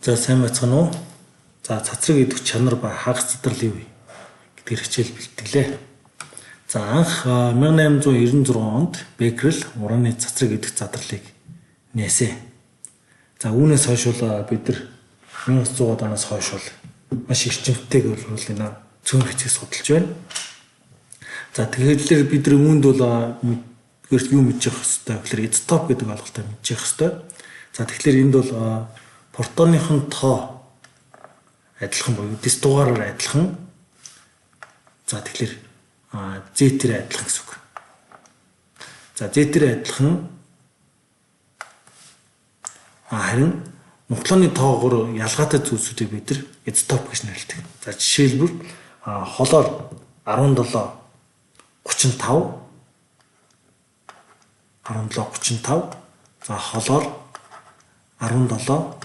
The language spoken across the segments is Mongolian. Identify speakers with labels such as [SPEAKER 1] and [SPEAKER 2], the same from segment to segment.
[SPEAKER 1] За сайн байцгаана уу? За цацраг идэх чанар ба хагас задрал юу вэ гэдгээр хичээл бэлтгэлээ. За анх 1896 онд Беккерл ураны цацраг идэх задралыг нээсэн. За үүнээс хойш бид нар 1900-аад оноос хойш маш эрчимтэйгээр энэ цөөн хэсгийг судалж байна. За тэгэхээр бид нар үүнд юу мэдчих хэвээр гэхээр изотоп гэдэг ойлголтыг мэдчих хэвээр. За тэгэхээр энд протоныхон тоо адилхан буюу дэс дугаараар адилхан. За тэгэхээр Z-ээр адилхан гэсэн үг. За Z-ээр адилхан харин нуклооны тоогоор ялгаатай зүйлсүүдийг бид нар изотоп гэж нэрлэдэг. За жишээлбэл холоор 17 35 за холоор 17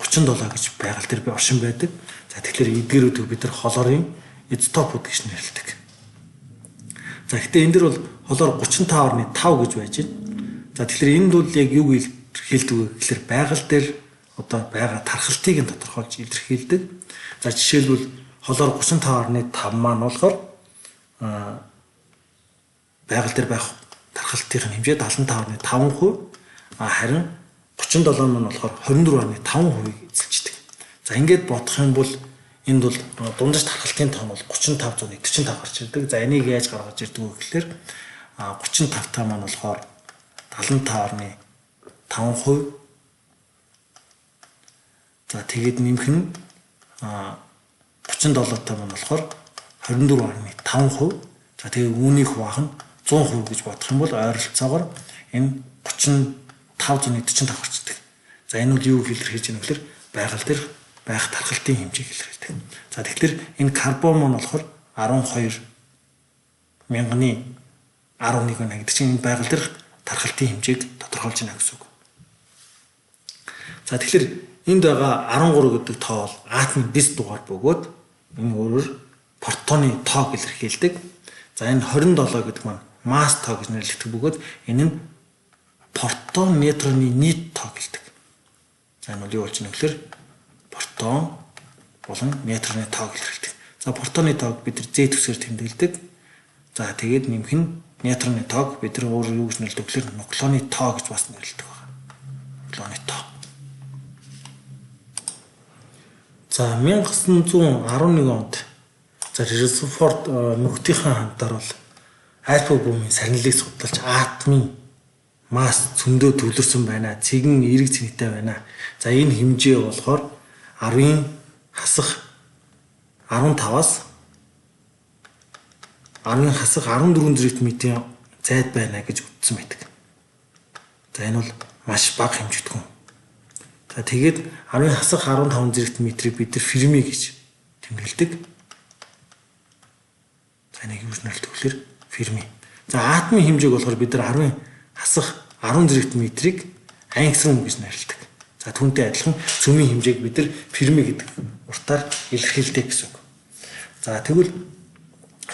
[SPEAKER 1] 37 гэж байгаль дээр оршин байдаг. За тэгэхээр эдгээрүүдийг бид нар холоорын изотопууд гэж нэрлэдэг. За гэхдээ энэ дэр бол холоор 35.5 гэж байж байна. За тэгэхээр энд бол яг юу илэрхийлдэг вэ гэхээр байгаль дээр байгаа тархалтыг нь тодорхойлж илэрхийлдэг. За жишээлбэл холоор 35.5 маань болохоор байгаль дээр байх тархалтын хэмжээ 75.5%, харин 37 маань болохоор 24.5%-ийг эзэлждэг. За ингээд бодох юм бол энд бол дундаж тархалтын тоо бол 35.45 гарч ирдэг. За энийг яаж гаргаж ирдэг вэ гэхээр 35 таа маань болохоор 75.5%. За тэгээд нэмэх нь 37 таа маань болохоор 24.5%. За тэгээд үүнийг хуваах нь 100% гэж бодох юм бол ойролцоогоор энэ 35.45 гарчдаг. За энэ бол юу илэрхийлж байна вэ гэхээр байгаль дээр байх тархалтын хэмжээг илэрхийлдэг. За тэгэхээр энэ карбон маань болохоор 12,000-11 байна гэдэг чинь энэ байгаль дээр тархалтын хэмжээг тодорхойлж байна гэсэн үг. За тэгэхээр энд байгаа 13 гэдэг тоо бол атомын дэс дугаар бөгөөд энэ өөрөөр протоны тоог илэрхийлдэг. За энэ 27 гэдэг маань масс тоо гэж нэрлэгдэх бөгөөд энэ нь протон нейтроны нийт тоог гэлдэг. За энэ юу болж байна гэхээр протон болон нейтроны тоог илэрхийлдэг. За протоны тоог бид нар Z төсөөр тэмдэглэдэг. За тэгээд нэмэх нь нейтроны тоог бид нар өөр юу гэж нэрлэдэг гэхээр нуклооны тоо гэж бас нэрлэдэг байна. Нуклооны тоо. За 1911 онд Резерфорд нөхдийнхээ хамтаар бол альфа бөмбөгийн сарнилыг судалж атомын масс зөндөө төвлөрсөн байна. Цэгэн эрэг цэнэгтэй байна. За энэ хэмжээ болохоор 10-ийн хасах 15-аас 10-ийн хасах 14 зэрэг метрийн зайд байна гэж үзсэн байдаг. За энэ бол маш бага хэмжигдэхүүн. За тэгээд 10-ийн хасах 15 зэрэг метрийг бид нар ферми гэж тэмдэглэдэг. За энийг юу гэж нэрлэдэг вэ? Ферми. За атомын хэмжээг болохоор бид нар 10-ийн хасах 10 зэрэг метрийг ангстром гэж нэрлэдэг. За түүнтэй адилхан цөмийн хэмжээг бид нар ферми гэдэг уртаар илэрхийлдэг гэсэн үг. За тэгвэл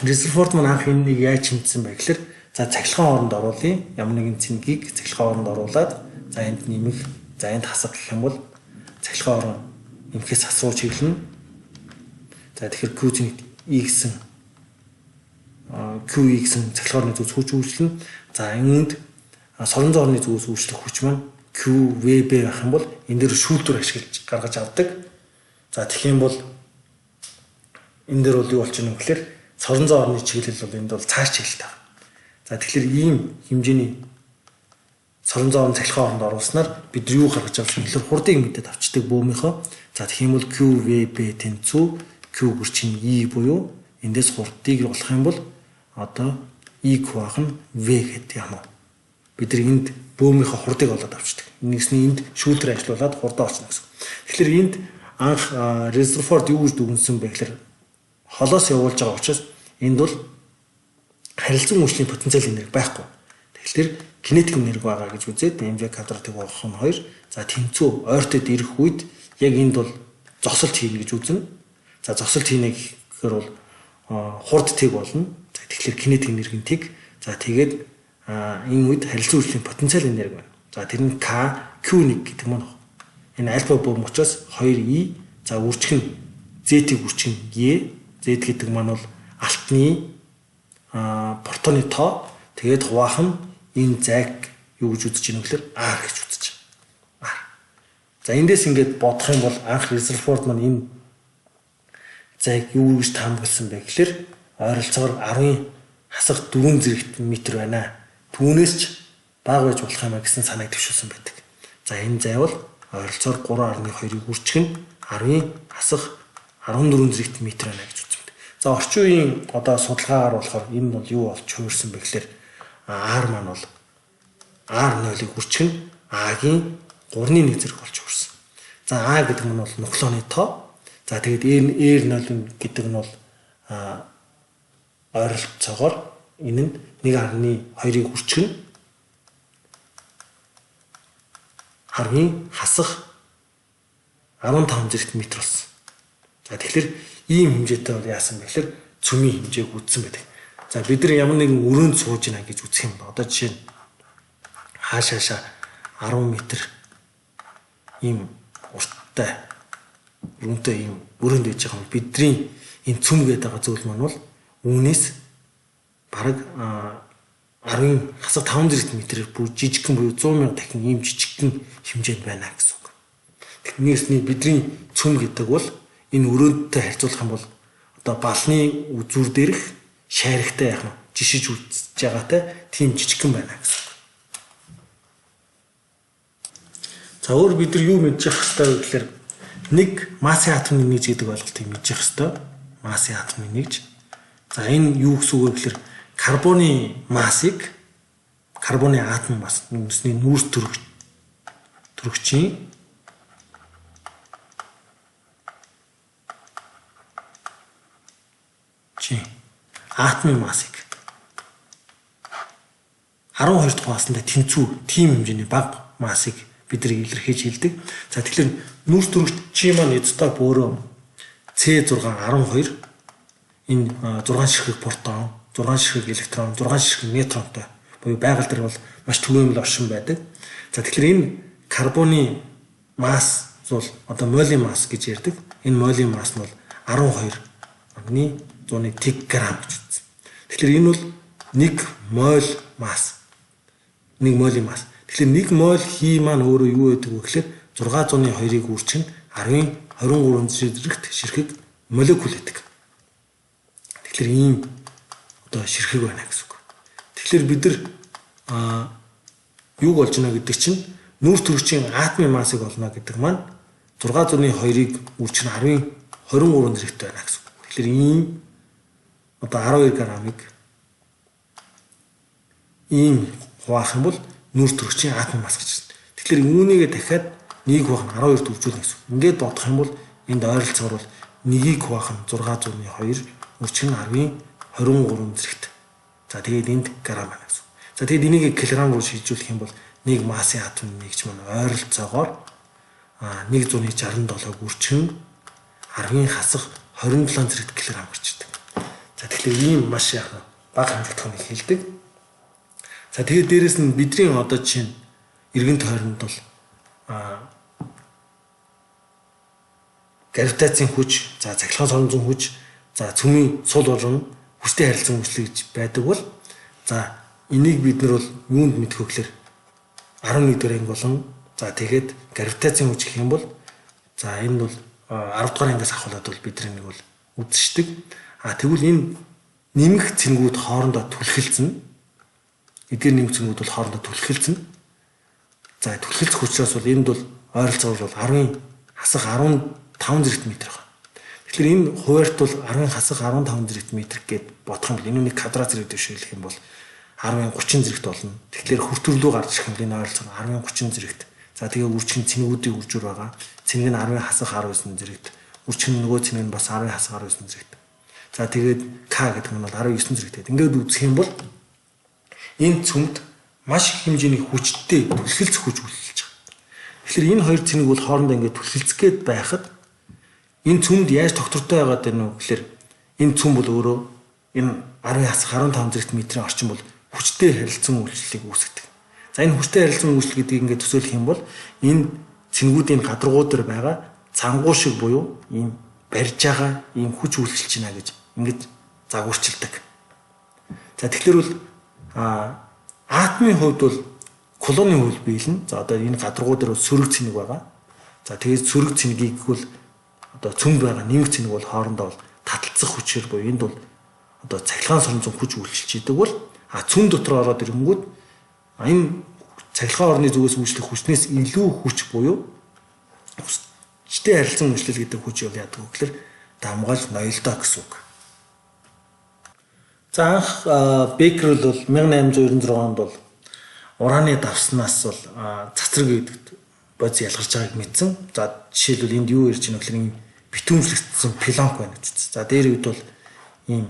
[SPEAKER 1] Резерфорд маань анх энийг яаж хэмжсэн бэ гэхээр за цахилгаан оронд оруулъя. Ямар нэгэн цэнгийг цахилгаан оронд оруулаад за энд нэмэх, за энд хасах гэх юм бол цахилгаан орон нэмэхээс хасуу чиглэнэ. За тэгэхээр Q цэнэгт E гэсэн QE гэсэн цахилгаан орны зүс хүч үйлчлэн. За үүнд солон зоорны зүгээс үйлчлэх хүч маань QVB байх юм бол энэ дээр шүүлтүр ашиглаж гаргаж авдаг. За тэгэх юм бол энэ дээр бол юу болж байна вэ гэхээр солон зоорны чиглэл бол энд бол цааш чиглэлтэй байна. За тэгэхээр ийм хэмжээний солон зоорны цахилгаан оронд оруулснаар бид юу гаргаж авч байгаа гэхээр хурдыг мэдээд авчдаг бөөмийнхөө. За тэгэх юм бол QVB тэнцүү Q гүрчин E буюу эндээс хурдыг болох юм бол одоо E хуваах нь V гэдэг юм уу. Бид нар энд бөөмийнхөө хурдыг олоод авчдаг. Нэгсний энд шүүлтэр ажиллуулад хурдаа олчихно гэсэн. Тэгэхээр энд анх Резерфорд юу гэж дүгнсэн бэ гэхээр холоос явуулж байгаа учраас энд бол харилцан үйлчлийн потенциал энерги байхгүй. Тэгэхээр кинетик энерги байгаа гэж үзээд МВ квадратыг болгох нь 2. За тэнцүү ойртод ирэх үед яг энд бол зогсолт хийнэ гэж үзнэ. За зогсолт хийнэ гэхээр бол хурд тэг болно. За тэгэхээр кинетик энергийн тэг. За тэгээд энэ үед харилцан үйлчлийн потенциал энерги байна. За тэр нь Q1 гэдэг маань энэ альфа бөм учраас 2e за үржих нь z-ийг үржих нь e z гэдэг маань бол алтны протоны тоо тэгээд хуваахан энэ зайг юу гэж үзэж ийнө гэхээр r гэж үзэж байна. За эндээс ингээд бодох юм бол анх Резерфорд маань энэ зайг юу гэж таамагласан бэ гэхээр ойролцоогоор 10-ын хасах 4 зэрэгт метр байна. Түүнээс ч бага байж болох юм а гэсэн санааг төвшүүлсэн байдаг. За энэ зай бол ойролцоогоор 3.2-ыг үржих нь 10-ын хасах 14 зэрэгт метр байна гэж үзсэн байдаг. За орчин үеийн одоо судалгаагаар болохоор энэ бол юу болж хуурсан бэ гэхээр r маань бол r0-ыг үржих нь a-гийн 3.1 зэрэг болж хуурсан. За a гэдэг нь бол нуклеоны тоо. За тэгээд r0 гэдэг нь бол ойролцоогоор энэ нь 1.2-ыг үржих нь 10-ийн хасах 15 зэрэгт метр болсон. За тэгэхээр ийм хэмжээтэй бол яасан бэ гэхээр цөмийн хэмжээг үзсэн байдаг. За бид нар ямар нэгэн өрөөнд сууж байна гэж үзэх юм бол одоо жишээ нь хаашаашаа 10 м ийм урттай өрөнтэй ийм өрөөнд байж байгаа юм. Бидний энэ цөм гэдэг байгаа зүйл маань бол үүнээс бараг 10-ын хасах 5 зэрэгт метрээр бүр жижигхэн буюу 100,000 дахин ийм жижигхэн хэмжээнд байна гэсэн үг. Тэгнээсний бидний цөм гэдэг бол энэ өрөөндтэй харьцуулах юм бол одоо балны үзүүр дээрх шайрагтай яах нь жишиж үзэж байгаатай тийм жижигхэн байна гэсэн үг. За өөр бид нар юу мэдчих хэвээр гэхээр нэг массын атомын нэгж гэдэг ойлголтыг мэдчих хэвээр. Массын атомын нэгж. За энэ юу гэсэн үг вэ гэхээр карбоны массыг карбоны атомын масс нүсний нүүрс төрөгчийн атомын массыг 12 дахь масстай тэнцүү тийм хэмжээний бага массыг бид нар илэрхийлж хэлдэг. За тэгэхээр нүүрс төрөгчийн маань эцэстээ өөрөө C6 12 энэ 6 ширхэг протон, 6 ширхэг электрон, 6 ширхэг нейтронтой буюу байгаль дээр бол маш түгээмэл оршин байдаг. За тэгэхээр энэ карбоны масс бол одоо молийн масс гэж ярьдаг. Энэ молийн масс нь бол 12.1 грамм гэж үзсэн. Тэгэхээр энэ бол 1 моль масс. 1 молийн масс. Тэгэхээр 1 моль хий маань өөрөө юу байдаг вэ гэхээр 602-ыг үржих нь 10-ийн 23 зэрэгт ширхэг молекул гэдэг. Тэгэхээр ийм одоо ширхэг байна гэсэн үг. Тэгэхээр бид нар юу болж байна гэдэг чинь нүүрс төрөгчийн атомын массыг олно гэдэг маань 602-ыг үржих нь 10-ийн 23 зэрэгт байна гэсэн үг. Тэгэхээр ийм одоо 12 граммыг ийм хуваах юм бол нүүрс төрөгчийн атомын масс гэж байна. Тэгэхээр үүнийгээ дахиад нэг хуваах нь 12-т үржүүлнэ гэсэн. Ингээд бодох юм бол энд ойролцоогоор бол нэгийг хуваах нь 602 үржих нь 10-ийн 23 зэрэгт. За тэгээд энд грамм байна гэсэн. За тэгээд энийг килограмм руу шилжүүлэх юм бол нэг массын атом нэгж маань ойролцоогоор 167-г үржих нь 10-ийн хасах 27 зэрэгт килограмм гарчдаг. За тэгэхээр ийм маш яг бага хэмжээтэй хэлдэг. За тэгээд дээрэс нь бидний одоо жишээ нь эргэн тойронд бол гравитацийн хүч, за цахилгаан соронзон хүч, за цөмийн сул болон хүчтэй харилцан үйлчлэг гэж байдаг бол за энийг бид нар бол юунд мэдэх вэ гэхээр 11 дугаар анги болон за тэгээд гравитацийн хүч гэх юм бол за энэ бол 10 дугаар ангиас авахлаад бол бидний нэг бол үздэг. Тэгвэл энэ нэмэх цэнгүүд хоорондоо түлхэлцэн. Эдгээр нэмэх цэнгүүд бол хоорондоо түлхэлцэн. За түлхэлцэх учраас бол энд бол ойролцоогоор бол 10-ийн хасах 15 зэрэгт метр байна. Тэгэхээр энэ хуваарьт бол 10-ийн хасах 15 зэрэгт метр гэд бодох юм бол энэ нэг квадрат зэрэг дэвшүүлэх юм бол 10-ийн 30 зэрэгт болно. Тэгэхээр хүртвэрлүү гарч ирэх юм бол энэ ойролцоогоор 10-ийн 30 зэрэгт. За тэгээ үржих нь цэнгүүдийг үржүүр байгаа. Цэнэг нь 10-ийн хасах 19 зэрэгт. Үржих нь нөгөө цэнэг нь бас 10-ийн хасах 19 зэрэгт. За тэгээд К гэдэг нь бол 19 зэрэгтэй. Ингээд үзэх юм бол энэ цөмд маш их хэмжээний хүчтэй түлхэлцэх хүч үйлчилж байгаа. Тэгэхээр энэ хоёр цэнийг бол хоорондоо ингээд түлхэлцэх гээд байхад энэ цөмд яаж тогтвортой байгаад байна вэ гэхээр энэ цөм бол өөрөө энэ 10-ийн хасах 15 зэрэгт метрийн орчим бол хүчтэй харилцан үйлчлэлийг үүсгэдэг. За энэ хүчтэй харилцан үйлчлэл гэдгийг ингээд төсөөлөх юм бол энэ цэнгүүдийн гадаргуу дээр байгаа цангуу шиг буюу ийм барьж байгаа ийм хүч үйлчилж байна гэж ингэж загварчилдаг. За тэгэхээр бол атомын хувьд бол колоны хөл биелнэ. За одоо энэ гадаргуу дээр сөрөг цэник байгаа. За тэгээд сөрөг цэнигийг бол одоо цөмд байгаа нэмэг цэник бол хоорондоо бол таталцах хүчээр буюу энд бол одоо цахилгаан соронзон хүч үйлчилж идэг бол цөм дотор ороод ирэнгүүт энэ цахилгаан орны зүгээс үйлчлэх хүчнээс илүү хүч буюу хүчтэй харилцан үйлчлэл гэдэг хүч юу яадаг вэ гэхээр дамгаалж ноёлдоо гэсэн үг. За анх Беккер бол 1896 онд бол ураны давснаас бол цацраг гэдэг бодис ялгарч байгааг мэдсэн. За жишээлбэл энд юу ярьж байна гэхээр битүүмжлэгдсэн пленк байна гэж. За дээр үед бол ийм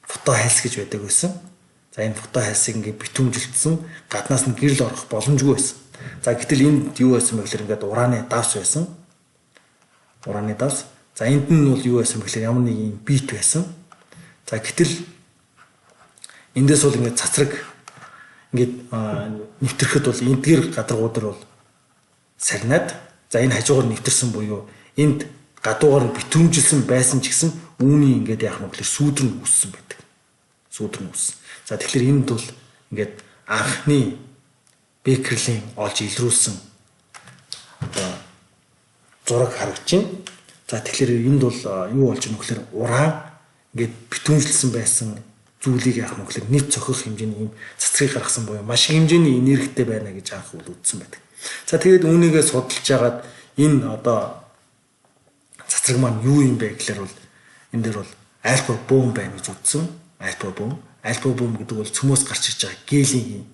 [SPEAKER 1] фото хайлс гэж байдаг байсан. За энэ фото хайлсыг ингээд битүүмжилсэн гаднаас нь гэрэл орох боломжгүй байсан. За гэтэл энд юу байсан бэ гэхээр ингээд ураны давс байсан. Ураны давс. За энд нь бол юу байсан бэ гэхээр ямар нэг юм бит байсан. За гэтэл эндээс бол ингээд цацраг ингээд нэвтрэхэд бол эдгээр гадаргуудаар бол сарнаад за энэ хажуугаар нэвтэрсэн буюу энд гадуугаар нь битүүмжилсэн байсан ч гэсэн үүний ингээд яах нь гэхээр сүүдэр нь үссэн байдаг. Сүүдэр нь үссэн. За тэгэхээр энд бол ингээд анхны Беккерлийн олж илрүүлсэн одоо зураг харагдаж байна. За тэгэхээр энд бол юу болж байна гэхээр уран ингээд битүүмжилсэн байсан зүйлийг яах нь гэхээр нийт цохих хэмжээний юм цацрыг гаргасан буюу маш их хэмжээний энергитэй байна гэж анх үзсэн байдаг. За тэгээд үүнийгээ судалж хагаад энэ одоо цацраг маань юу юм бэ гэхээр бол энэ дээр бол альфа бом байна гэж үзсэн. Альфа бом гэдэг бол цөмөөс гарч ирж байгаа гелийн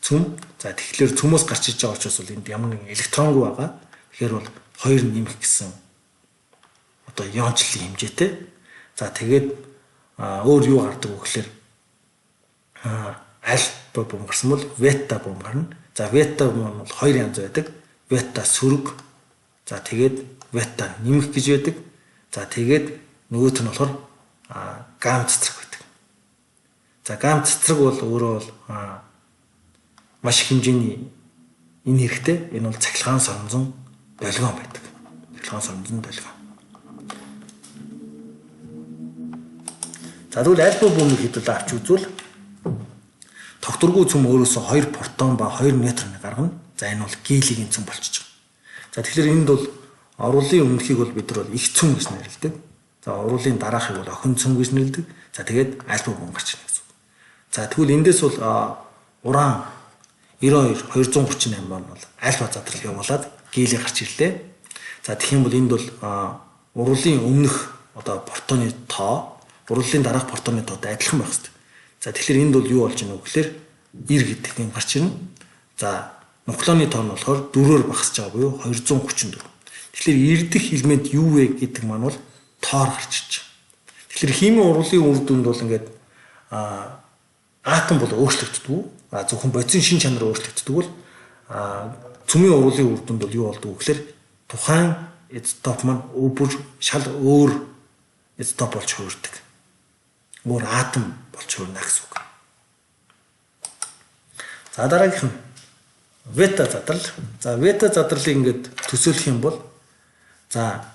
[SPEAKER 1] цөм. За тэгэхээр цөмөөс гарч ирж байгаа учраас бол энд ямар нэгэн электронгүй байгаа. Тэгэхээр бол 2 нэмэх гэсэн одоо иончлалын хэмжээтэй. За тэгээд өөр юу гардаг вэ гэхээр альфа бом гарсан бол бета бом гарна. За бета бом бол 2 янз байдаг. Бета сөрөг. За тэгээд бета нэмэх гэж байдаг. За тэгээд нөгөөт нь болохоор гамма цэцрэг байдаг. За гамма цэцрэг бол өөрөө бол маш их хэмжээний энергитэй. Энэ бол цахилгаан соронзон долгион байдаг. Цахилгаан соронзон долгион. За тэгвэл альфа бомыг хэдүүл авч үзвэл тогтворгүй цөм өөрөөсөө 2 протон ба 2 нейтron гаргана. За энэ бол гелигийн цөм болчихж байгаа. За тэгэхээр энд бол оруулын өмнөхийг бол бид нар бол их цөм гэж нэрлэдэг. За оруулын дараахыг бол охин цөм гэж нэрлэдэг. За тэгээд альфа бом гарч ирнэ гэсэн. За тэгвэл эндээс бол уран 92 238 маань бол альфа задрал явуулаад гели гарч ирлээ. За тэгэх юм бол энд бол уруулын өмнөх одоо протоны тоо уруулын дараах протоны тоотой адилхан байх хэрэгтэй. За тэгэхээр энд бол юу болж байна вэ гэхээр 90 гэдэг юм гарч ирнэ. За нуклеоны тоо нь болохоор 4-оор багасж байгаа буюу 234. Тэгэхээр эрдэх элемент юу вэ гэдэг маань бол тоор гарч ирж байгаа. Тэгэхээр химийн уруулын үр дүнд бол ингээд атом бол өөрчлөгддөг. Зөвхөн бодисын шин чанар өөрчлөгддөг бол цөмийн уруулын үр дүнд бол юу болдог вэ гэхээр тухайн изотоп маань шал өөр изотоп болж хувирдаг. Өөр атом болж хувирна гэсэн үг. За дараагийнх нь бета задрал. За бета задралыг ингээд төсөөлөх юм бол за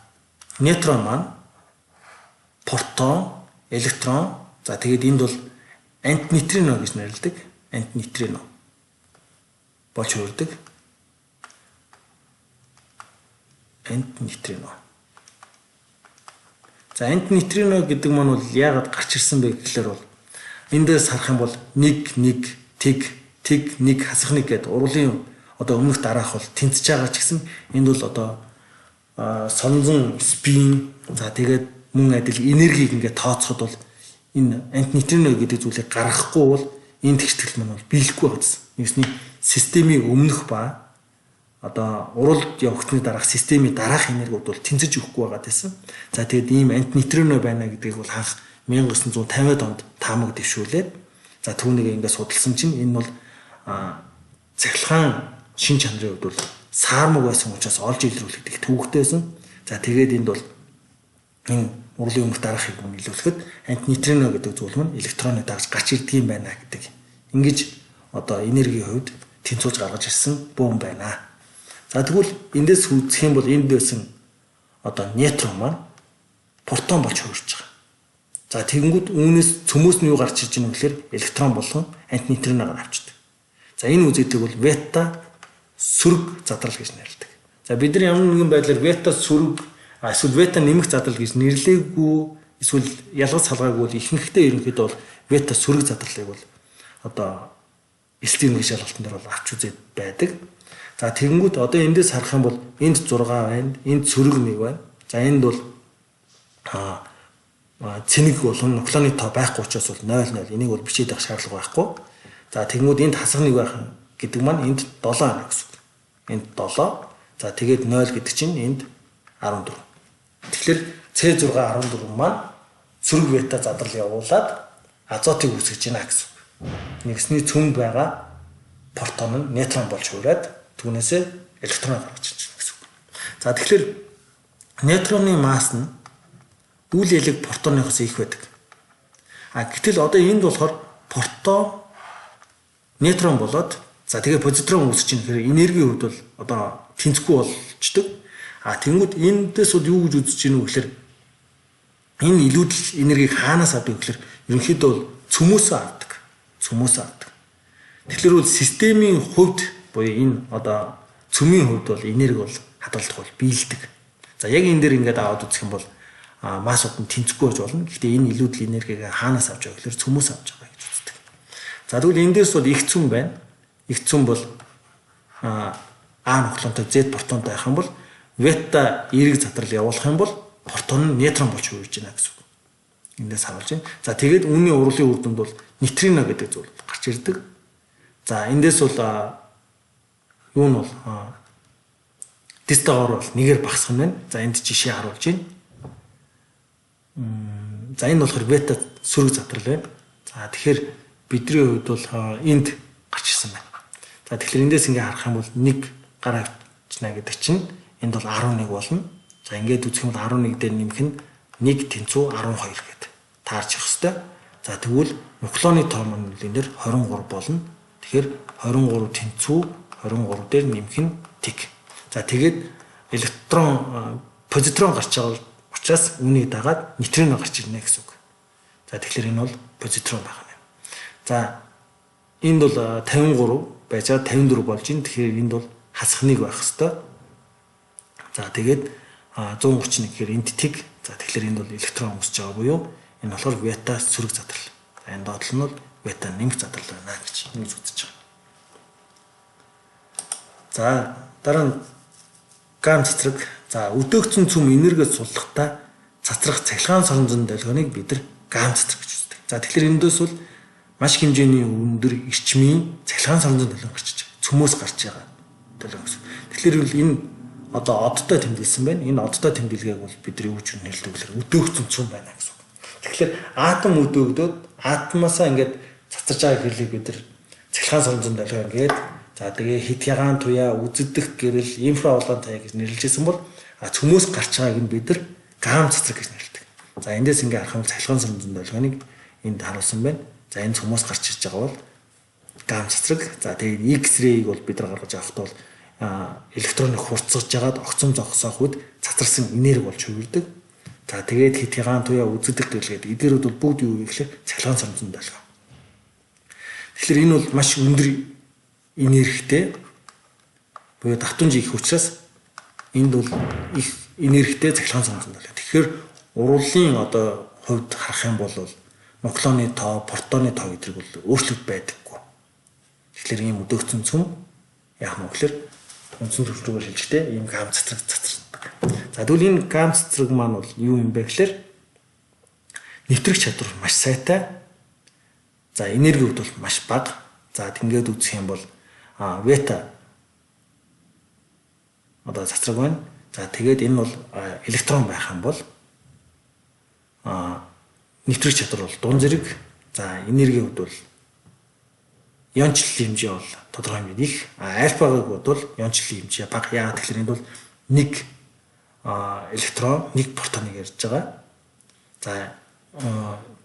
[SPEAKER 1] нейтрон маань протон, электрон за тэгээд энд бол антинейтрино гэж нэрлэдэг. Антинейтрино болж хувирдаг. Антинейтрино. За антинейтрино гэдэг маань бол яагаад гарч ирсэн бэ гэхээр бол эндээс харах юм бол 1 1 тэг 1 хасах 1 гэдэг уруулын одоо өмнөх дараах бол тэнцэж байгаа ч гэсэн энд бол одоо сонзон спин за тэгээд мөн адил энергийг ингээд тооцоход бол энэ антинейтрино гэдэг зүйлийг гаргахгүй бол энэ тэгштгэл маань бол биелэхгүй байсан. Нэгсний системийн өмнөх ба одоо уралд явагдсны дараах системийн дараах энергиуд бол тэнцэж өгөхгүй байгаа гэсэн. За тэгээд ийм антинейтрино байна гэдгийг бол анх 1950-ад онд таамаг дэвшүүлээд за түүнийг ингээд судалсан чинь энэ бол цахилгаан шин чанарын хувьд бол саармаг байсан учраас олж илрүүлэхэд их төвөгтэй байсан. За тэгээд энд бол энэ урлын өмнөх дараахыг нийлүүлэхэд антинейтрино гэдэг зүйл маань электроныг дагаж гарч ирдэг юм байна гэдэг. Ингэж одоо энергийн хувьд тэнцүүлж гаргаж ирсэн бом байна. За тэгвэл эндээс үзэх юм бол энд байсан одоо нейтрон маань протон болж хувирч байгаа. За тэгэнгүүт үүнээс цөмөөс нь юу гарч ирж байгаа вэ гэхээр электрон болон антинейтриногаар авчдаг. За энэ үзэгдэл бол бета сөрөг задрал гэж нэрлэдэг. За бид нар ямар нэгэн байдлаар бета сөрөг эсвэл бета нэмэх задрал гэж нэрлэегүй эсвэл ялгаж салгаагүй бол ихэнхдээ ерөнхийдөө бол бета сөрөг задралыг бол одоо эслийн нэг шалгалтын дээр бол авч үзээд байдаг. За тэгэнгүүт одоо эндээс харах юм бол энд 6 байна, энд сөрөг 1 байна. За энд бол цэник болон нуклеоны тоо байхгүй учраас бол 0 0 энийг бол бичээд авах шаардлага байхгүй. За тэгмүүд энд хасах 1 байх гэдэг маань энд 7 байна гэсэн үг. Энд 7. За тэгээд 0 гэдэг чинь энд 14. Тэгэхээр C6 14 маань сөрөг бета задрал явуулаад азотыг үүсгэж байна гэсэн үг. Нэгсний цөмд байгаа протон нь нейтрон болж хувираад түүнээсээ электрон гаргаж ирж байна гэсэн үг. За тэгэхээр нейтроны масс нь дүүл ялэг протоноос их байдаг. Гэтэл одоо энд болохоор протон нейтрон болоод за тэгээ позитрон үүсэж байгаа хэрэг энергийн хувьд бол одоо тэнцэхгүй болчдөг. Тэнгүүд эндээс бол юу гэж үзэж гинэ вэ гэхээр энэ илүүдэл энергийг хаанаас авдаг гэхээр ерөнхийдөө бол цөмөөсөө авдаг. Цөмөөсөө авдаг. Тэгэхээр бол системийн хувьд буюу энэ одоо цөмийн хувьд бол энерги бол хадгалдаг бол биелдэг. За яг энэ дээр ингээд аваад үзэх юм бол массууд нь тэнцэхгүй байж болно. Гэхдээ энэ илүүдэл энергийг хаанаас авч байгаа гэхээр цөмөөс авч байгаа гэж үздэг. За тэгвэл эндээс бол их цөм байна. Их цөм бол А нуклеонтой Z протонтой байх юм бол бета эерэг задрал явуулах юм бол протон нь нейтрон болж хувирж байна гэсэн үг. Эндээс харуулж байна. За тэгээд үүний урлын үр дүнд бол нейтрино гэдэг зүйл гарч ирдэг. За эндээс бол юу нь бол дистагоор бол нэгээр багасах юм байна. За энд жишээ харуулж байна. За энэ болохоор бета сөрөг задрал байна. За тэгэхээр бидний хувьд бол энд гарч ирсэн байна. За тэгэхээр эндээс ингээ харах юм бол 1 гар авчна гэдэг чинь энд бол 11 болно. За ингээд үзэх юм бол 11 дээр нэмэх нь 1 тэнцүү 12 гэдэг таарч явах хэрэгтэй. За тэгвэл нуклеоны тоо маань энэ дээр 23 болно. Тэгэхээр 23 тэнцүү 23 дээр нэмэх нь тэг. За тэгээд электрон позитрон гарч байгаа учраас үүнийг дагаад нейтрино гарч ирнэ гэсэн үг. За тэгэхээр энэ бол позитрон байх юм. За энд бол 53 байжаа 54 болж байна. Тэгэхээр энд бол хасах 1 байх хэвээр. За тэгээд 131 гэхээр энд тэг. За тэгэхээр энд бол электрон өмсөж байгаа буюу энэ болохоор бета сөрөг задрал. За энэ доотлол нь бол бета нэмэх задрал байна гэж ингэж үзэж байгаа. За дараа нь гам цэцрэг. За өдөөгцөн цөм энергиэд суллахтаа цацрах цахилгаан соронзон долгионыг бид нар гам цэцрэг гэж үздэг. За тэгэхээр эндээс бол маш хэмжээний өндөр эрчмийн цахилгаан соронзон долгион гарч иж байгаа. Цөмөөс гарч байгаа долгион гэсэн. Тэгэхээр энэ одоо одтой тэмдэглэсэн байна. Энэ одтой тэмдэглэгийг бол бидний юу гэж нэрлэдэг вэ? Өдөөгцөн цөм байна гэсэн. Тэгэхээр атом өдөөгдөөд атомаасаа ингээд цацарч байгаа гэрлийг бид нар цахилгаан соронзон долгион ингээд за тэгээ хит ягаан туяа үзэгдэх гэрэл инфра улаан таяа гэж нэрлэжсэн бол цөмөөс гарч байгааг нь бид нар гам цэцрэг гэж нэрлэдэг. За эндээс ингээ харах юм цахилгаан соронзон долгионыг энд харуулсан байна. За энэ цөмөөс гарч ирж байгаа бол гам цэцрэг. За тэгээд X-ray-г бол бид нар гаргаж авахд бол электроныг хурцсаж жагаад огцом зогсоох үед цацарсан энерги болж хувирдаг. За тэгээд хит ягаан туяа үзэгдэх гэрэл гэдэг эдгээрүүд бол бүгд юу вэ гэхээр цахилгаан соронзон долгион. Тэгэхээр энэ бол маш өндөр энергитэй буюу давтамж их учраас энд бол их энергитэй цахилгаан соронзон долгион. Тэгэхээр урлын одоо хувьд харах юм бол нуклеоны тоо, протоны тоо гэдгийг бол өөрчлөлт байдаггүй. Тэгэхээр ийм өдөөгцөн цөм яах вэ гэхээр үндсэн төвлөрөөр хэлжтэй ийм гам цэцрэг цацардаг. За тэгвэл энэ гам цэцрэг маань бол юу юм бэ гэхээр нэвтрэх чадвар маш сайтай. За энерги хувьд бол маш бага. За тэгээд үзэх юм бол бета одоо цацраг байна. За тэгээд энэ бол электрон байх юм бол нэвтрэх чадвар бол дунд зэрэг. За энергийн хувьд бол иончлалын хэмжээ бол тодорхой хэмжээнд их. Альфагийн хувьд бол иончлалын хэмжээ бага. Яагаад тэгэхээр энд бол 1 электрон 1 протоныг ярьж байгаа. За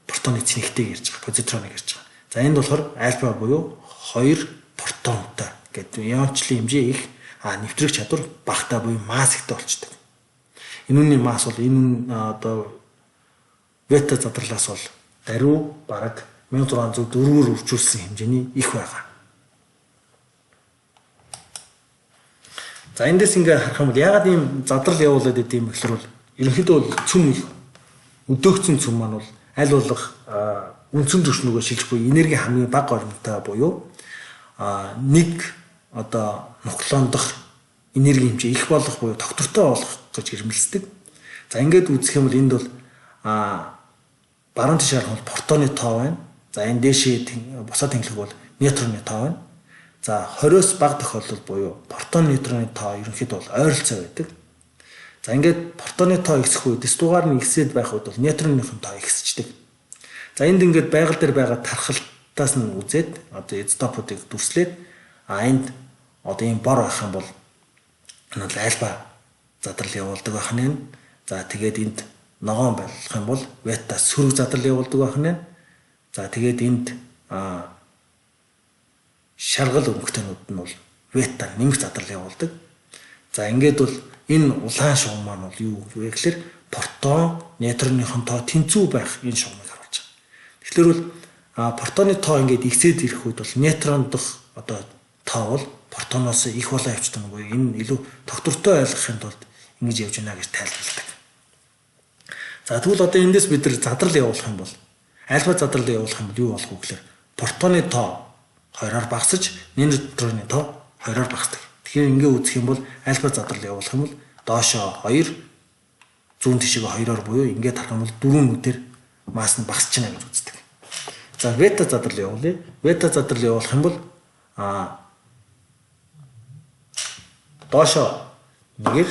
[SPEAKER 1] протоны цэнэгтэйг ярьж байгаа, позитроныг ярьж байгаа. За энд болохоор альфа буюу 2 протонтой гэдэг иончлалын хэмжээ их. нэвтрэх чадвар багтаа буюу масс ихтэй болчдөг. Энэ масс бол энэ одоо бета задралаас бол даруй бараг 1604-өр үржүүлсэн хэмжээний их байгаа. За эндээс ингээ харах юм бол ягаад ийм задрал явуулаад идэм гэхээр бол ерөнхийдөө бол цөм өдөөгцөн цөм маань бол аль болох үндсэн түвшнүүгөө шилжих буюу энерги хамгийн бага оромтой буюу нэг одоо нуклондох энерги хэмжээ их болох буюу тогтвортой болох гэж ирмэлцдэг. За ингээд үзэх юм бол энд бол баруун тийш харах бол протоны тоо байна. За энэ дээшээ бусад тэнхлэг бол нейтроны тоо байна. За 20-оос бага тохиолдол буюу протон нейтроны тоо ерөнхийдөө бол ойролцоо байдаг. За ингээд протоны тоо ихсэх үед дугаар нь ихсээд байх үед бол нейтроныхын тоо ихсчдэг. За энд ингээд байгаль дээр байгаа тархалтаас нь үзээд одоо изотопуудыг дүрслээд энд одоо ийм бор байх юм бол энэ бол альфа задрал явуулдаг байх нь. За тэгээд энд ногоон байх юм бол бета сөрөг задрал явуулдаг байх нь. За тэгээд энд шаргал өнгөтэйнүүд нь бол бета нэмэх задрал явуулдаг. За ингээд бол энэ улаан шугам маань бол юу вэ гэхээр протон, нейтроныхон тоо тэнцүү байх энэ шугамыг харуулж байгаа. Тэгэхээр бол протоны тоо ингээд ихсээд ирэх үед бол нейтрон дох одоо тоо бол протоноос их болоо явчихдаг нь буюу энэ илүү тогтвортой ойлгохын тулд ингэж явж байна гэж тайлбарладаг. За тэгвэл одоо эндээс бид нар задрал явуулах юм бол альфа задрал явуулах юм бол юу болох вэ гэхээр протоны тоо 2-оор багасж нейтроны тоо 2-оор багасдаг. Тэгэхээр ингээ үзэх юм бол альфа задрал явуулах юм бол доошоо 2 зүүн тишээ 2-оор буюу ингээд харах юм бол 4 нүдээр масс нь багасч байна гэж үздэг. За бета задрал явуулъя. Бета задрал явуулах юм бол доошоо 1-ээр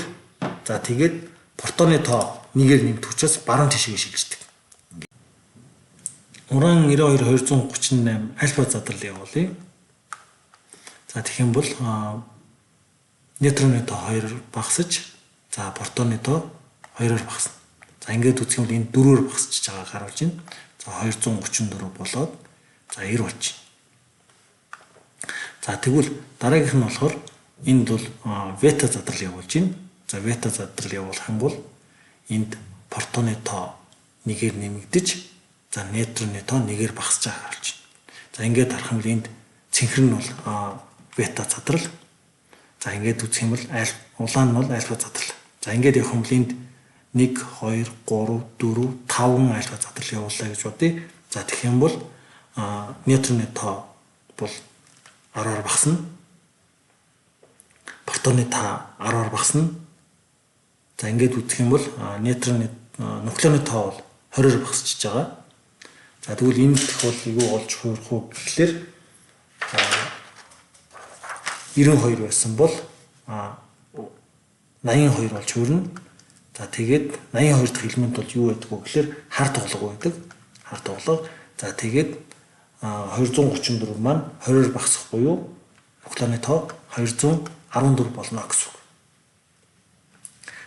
[SPEAKER 1] за тэгээд протоны тоо 1-ээр нэмт учраас баруун тишээ шилждэг. Уран 92-238 альфа задрал явуулъя. За тэгэх юм бол нейтроны тоо 2-оор багасж за протоны тоо 2-оор багасна. За ингээд үзэх юм бол энэ 4-оор багасч байгааг харуулж байна. За 234 болоод за 90 болж байна. За тэгвэл дараагийнх нь болохоор энд бол бета задрал явуулж байна. За бета задрал явуулах юм бол энд протоны тоо 1-ээр нэмэгдэж за нейтроны тоо 1-ээр багасж байгааг харуулж байна. За ингээд харах юм бол энд цэнхэр нь бол бета задрал. За ингээд үзэх юм бол улаан нь бол альфа задрал. За ингээд явах юм бол энд 1 2 3 4 5 альфа задрал явууллаа гэж бодъё. За тэгэх юм бол нейтроны тоо бол 10-аар багасна. Протоны тоо 10-аар багасна. За ингээд үзэх юм бол нейтроны нуклеоны тоо бол 20-оор багасч байгаа. За тэгвэл энэ дэх бол юу болж хуурах вэ гэхлээр 92 байсан бол 82 болж хуурна. За тэгээд 82 дахь элемент бол юу байдаг вэ гэхлээр хар тоглого байдаг. Хар тоглого. За тэгээд 234 маань 20-оор багасах буюу нуклеоны тоо 214 болно гэсэн үг.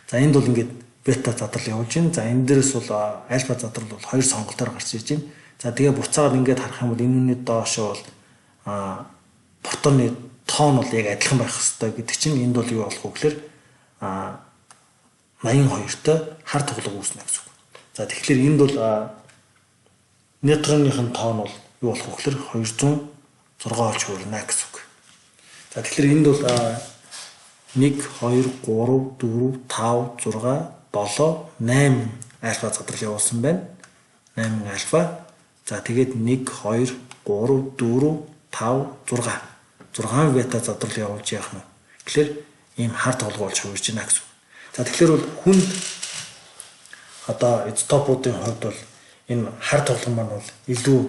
[SPEAKER 1] За энд бол ингээд бета задрал явуулж байна. За энэ дээрээс бол альфа задрал бол 2 сонголтоор гарч ирж байна. За тэгээ буцаагаад ингээд харах юм бол энэний доошоо бол протоны тоо нь бол яг адилхан байх хэрэгтэй гэдэг чинь энд бол юу болох вэ гэхээр 82-той хар тоглого үүснэ гэсэн үг. За тэгэхээр энд бол нейтроныхын тоо нь бол юу болох вэ гэхээр 206 болж хуурна гэсэн үг. За тэгэхээр энд бол 1 2 3 4 5 6 7 8 альфа задрал явуулсан байна. 8 альфа. За тэгээд 1 2 3 4 5 6 6 бета задрал явуулж яах нь. Тэгэхээр ийм хар тоглого болж хуурж байна гэсэн. За тэгэхээр бол хүнд одоо изотопуудын хувьд бол энэ хар тоглого маань бол илүү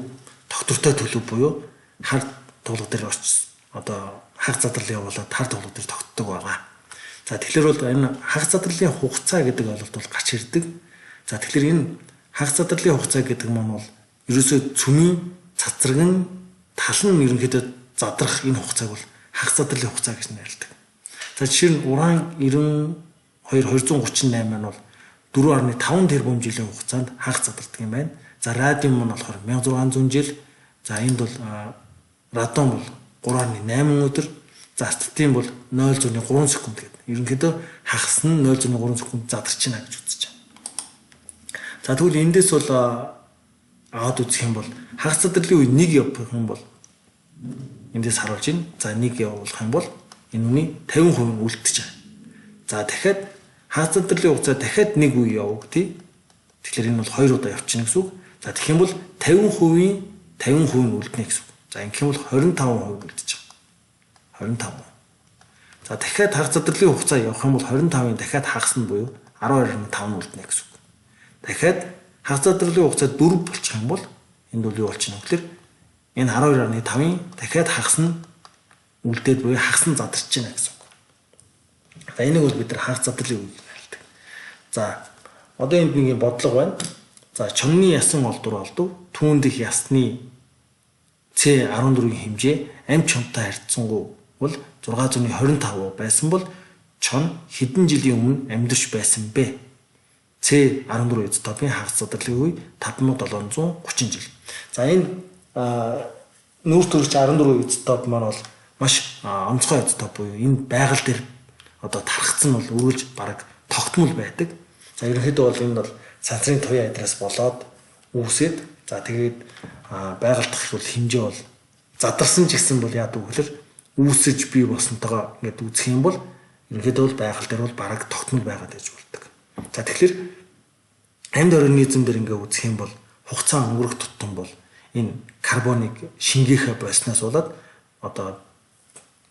[SPEAKER 1] тогтвортой төлөв буюу хар тоглого дээр очиж одоо хагас задрал явуулаад хар тоглого дээр тогтдог байгаа. За тэгэхээр бол энэ хагас задралын хугацаа гэдэг ойлголт бол гарч ирдэг. За тэгэхээр энэ хагас задралын хугацаа гэдэг маань бол ерөөсөө цөмийн цацрагын тал нь ерөнхийдөө задрах энэ хугацааг бол хагас задралын хугацаа гэж нэрлэдэг. За жишээ нь уран 92-238 маань бол 4.5 тэрбум жилийн хугацаанд хагас задардаг юм байна. За радиум маань болохоор 1600 жил. За энд бол радон бол 3.8 өдөр. застдсан бол 0.3 секунд гэдэг. Ерөнхийдөө хагас нь 0.3 секунд задарч байна гэж үзэж байна. За тэгвэл эндээс бол аваад үзэх юм бол хагас задрлын үе 1 явах юм бол эндээс харуулж байна. За 1 явуулах юм бол энэ үний 50% үлдчихэж байгаа. За дахиад хагас задрлын хугацаа дахиад 1 үе явагдъя. Тэгэхээр энэ бол 2 удаа явчихна гэсэн үг. За тэгэх юм бол 50% нь үлдэнэ гэсэн үг. За ингэх юм бол 25% үлдчихэж байгаа. 25%. За дахиад хагас задрлын хугацаа явах юм бол 25-ын дахиад хагас нь буюу 12.5 нь үлдэнэ гэсэн үг. Дахиад хагас задрлын хугацаа 4 болчих юм бол энд бол юу болчихно вэ гэхээр энэ 12.5-ын дахиад хагас нь үлдээд буюу хагас нь задарч байна гэсэн үг. За энийг бол бид нар хагас задрын үе гэж хэлдэг. За одоо энд нэг юм бодлого байна. За чонгны ясан олдвор болдог. Түүн дэх ясны C14-ийн хэмжээ амь чонтой харьцангуй бол 625 байсан бол чон хэдэн жилийн өмнө амьдарч байсан бэ? C14 изотопын хагас задрын үе 5730 жил. За энэ нүүр төрөгч 14 изотоп маань бол маш онцгой изотоп буюу энэ байгаль дээр одоо тархацсан бол өргөлж бараг тогтмол байдаг. За ерөнхийдөө бол энэ бол сансрын туяа ядраас болоод үүсээд за тэгээд байгальд бол хэмжээ бол задарсан ч гэсэн бол яадаг вэ гэхээр үүсэж бий болсонтойгоо ингээд үзэх юм бол ерөнхийдөө бол байгаль дээр бол бараг тогтмол байгаад байж болдог. За тэгэхээр амьд организм дээр ингээд үзэх юм бол хугацаа өнгөрөх тутам бол энэ карбоныг шингээхэ болсноос болоод одоо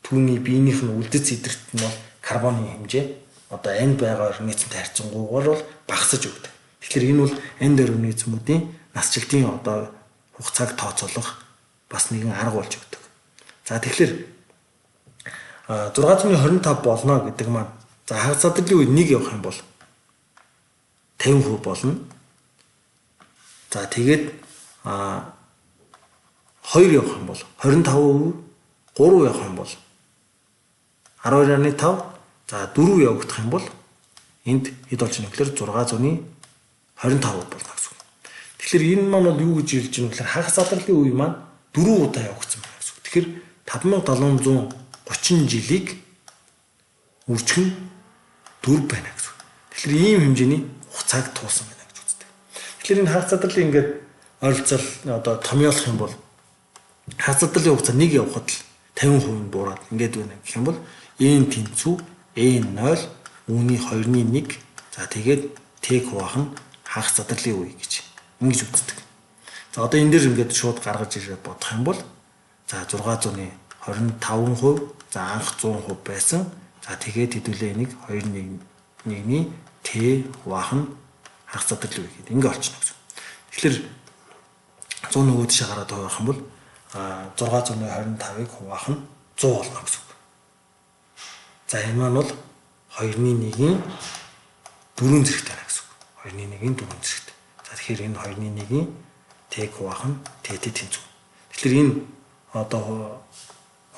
[SPEAKER 1] түүний биенийх нь үлдэц эдэрт нь бол карбоны хэмжээ одоо энд байгаа организмтэй харьцангуйгаар бол багасж өгдөг. Тэгэхээр энэ бол энд организмуудын насжилтын одоо хугацааг тооцоолох бас нэгэн арга болж өгдөг. За тэгэхээр 625 болно гэдэг маань за хагас задрын үе 1 явах юм бол 50% болно. За тэгээд 2 явах юм бол 25%, 3 явах юм бол 12.5, за 4 явагдах юм бол энд хэд болж байна гэхээр 625 болно гэсэн үг. Тэгэхээр энэ маань бол юу гэж хэлж байна гэхээр хагас задрын үе маань 4 удаа явагдсан байна гэсэн үг. Тэгэхээр 5730 жилийг үржих нь 4 байна гэсэн үг. Тэгэхээр ийм хэмжээний хугацааг туусан байна гэж үздэг. Тэгэхээр энэ хагас задрын ингээд ойролцоол одоо томьёолох юм бол хагас задрын хугацаа 1 явахад л 50% нь буураад ингээд байна гэх юм бол N тэнцүү N0 үүний 2.1 за тэгээд T хуваах нь хагас задрын үе гэж ингэж үздэг. За одоо энэ дээр ингээд шууд гаргаж ирээд бодох юм бол за 625%, за анх 100% байсан. За тэгээд хэдүүлээ энийг 2.1-ний T хуваах нь хагас задрын үе гэдэг ингээд олчихно гэсэн. Тэгэхээр 100 нөгөө тийш гараад байгаа юм бол 625-ыг хуваах нь 100 болно гэсэн үг. За энэ маань бол 2.1-ийн 4 зэрэгтэй байна гэсэн үг. 2.1-ийн 4 зэрэгтэй. За тэгэхээр энэ 2.1-ийн T хуваах нь T-тэй тэнцүү. Тэгэхээр энэ одоо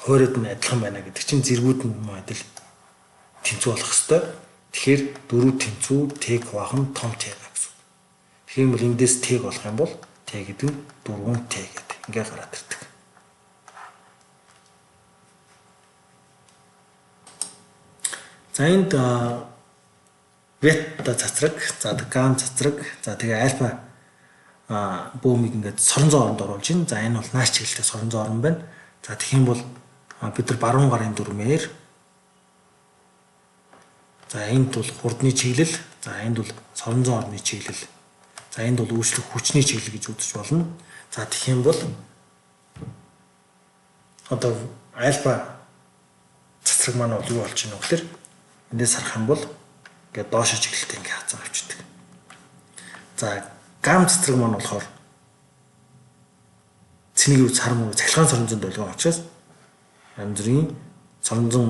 [SPEAKER 1] хуурайд нь адилхан байна гэдэг чинь зэргүүд нь адил тэнцүү болох хэвээр. Тэгэхээр 4 тэнцүү T хуваах нь том T байна гэсэн үг. Тэгэхээр бол эндээс T болох юм бол T гэдэг нь 4 T гэдэг ингээ гараад ирдэг. За энд бета цацраг, за гамма цацраг, за тэгээ альфа бөөмийг ингээд сорон зооронд оруулж байна. За энэ бол нааш чиглэлтэй сорон зоорн байна. За тэгэх юм бол бид нар баруун гарын дүрмээр за энд бол хурдны чиглэл, за энд бол сорон зоорны чиглэл. За энд бол үйлчлэх хүчний чиглэл гэж үзэж болно. За тэгэх юм бол одоо альфа цацраг маань бол юу болж байна вэ гэхээр эндээс харах юм бол ингээд доош чиглэлтэй ингээд хацаа авчдаг. За гамма цацраг маань болохоор цэнийг үз хармуу цахилгаан соронзонд болгон учраас янз бүрийн соронзон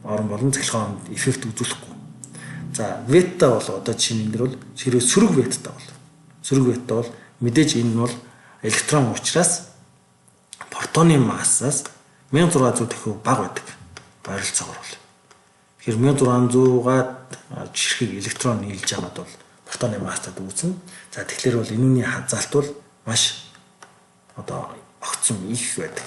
[SPEAKER 1] орон болон цахилгаан эффект үзүүлэхгүй. За бета бол одоо жишээ нь энэ бол ширээ сөрөг бета бол. Сөрөг бета бол мэдээж энэ бол электрон учраас протоны массаас 1600 дахин бага байдаг. Ойролцоогоор бол. Тэгэхээр 1600-аад жишгийг электрон нийлж байгаад бол протоны массад үүснэ. За тэгэхээр бол энүүний хазаалт бол маш одоо огцом их байдаг.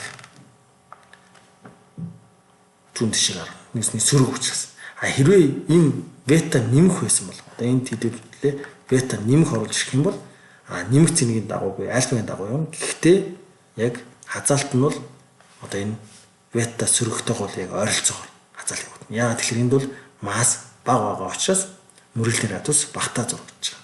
[SPEAKER 1] зүүн тишээ гарна. Нийсний сөрөг учраас. А хэрвээ энэ бета нэмэх байсан бол одоо энэ тэдвэрлэлээ бета нэмэх оруулж ирэх юм бол нэмэх цэнийг дагуугүй альфагийн дагуу юм. Гэхдээ яг хазаалт нь бол одоо энэ бета сөрөгтэйг бол яг ойролцоогоор хазаалт явагдана. Яагаад тэгэхээр энд бол масс бага байгаа учраас мөрөлдөх радиус багтаа зурагдаж байгаа.